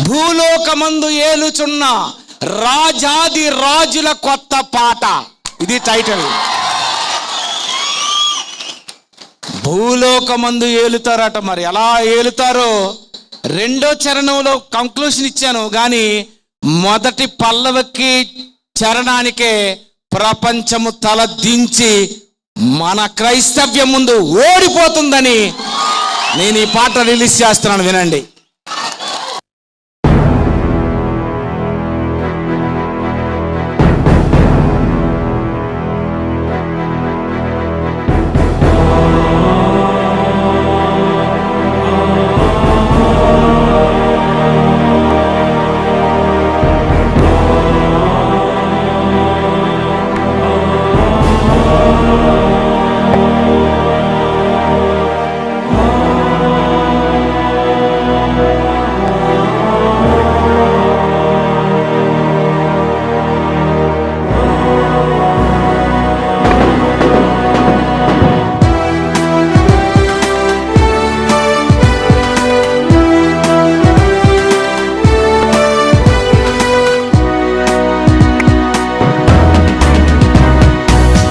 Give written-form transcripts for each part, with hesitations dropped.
భూలోకమందు ఏలుచున్న రాజాది రాజుల కొత్త పాట, ఇది టైటిల్. భూలోకమందు ఏలుతారట. మరి ఎలా ఏలుతారో రెండో చరణంలో కంక్లూషన్ ఇచ్చాను, కానీ మొదటి పల్లవికి చరణానికే ప్రపంచము తల దించి మన క్రైస్తవ్యం ముందు ఓడిపోతుందని నేను ఈ పాట రిలీజ్ చేస్తున్నాను, వినండి.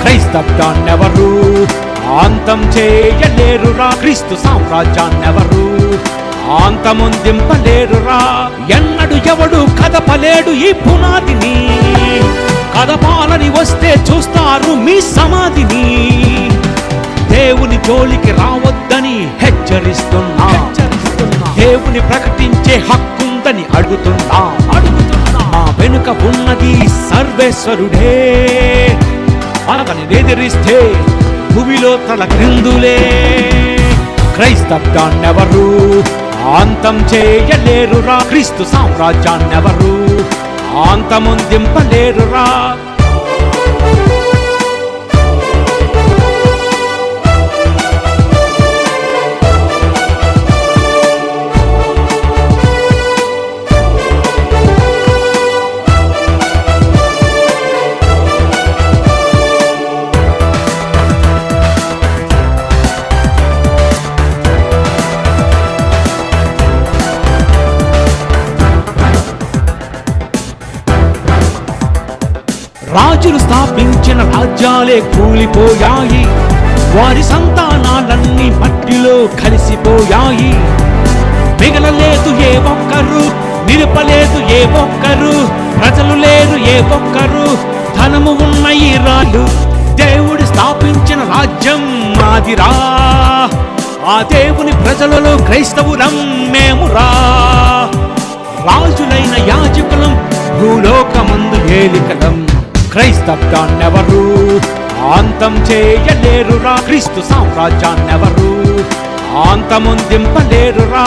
క్రైస్తవ్యాన్నెవరు అంతం చేయలేరురా, క్రీస్తు సామ్రాజ్యాన్నెవరు అంతమొందింపలేరురా. ఎన్నడు ఎవడు కదపలేడు ఈ పునాదిని, కదపాలని వస్తే చూస్తారు మీ సమాధిని. దేవుని జోలికి రావద్దని హెచ్చరిస్తున్నా, దేవుని ప్రకటించే హక్కుందని అడుగుతున్నా. మా వెనుక ఉన్నది సర్వేశ్వరుడే, మనని ఎదిరిస్తే భూమిలో తల క్రిందులే. క్రైస్తవ్యాన్నెవరు అంతం చేయలేరురా, క్రీస్తు సామ్రాజ్యాన్నెవరు అంతమొందింపలేరురా. రాజులు స్థాపించిన రాజ్యాలే కూలిపోయాయి, వారి సంతానాలన్నీ మట్టిలో కలిసిపోయాయి. మిగలలేదు ఏ ఒక్కరు, నిలుపలేదు ఏ ఒక్కరు, ప్రజలు లేరు ఏ ఒక్కరు, ధనము ఉన్న ఈ రాళ్ళు. దేవుడు స్థాపించిన రాజ్యం మాదిరా, ఆ దేవుని ప్రజలలో క్రైస్తవులం మేమురా. రాజులైన యాజకులం, భూలోకమందు ఏలికలం. క్రైస్తవ్యాన్నెవరు అంతం చేయలేరురా, క్రీస్తు సామ్రాజ్యాన్నెవరు అంతమొందింపలేరురా.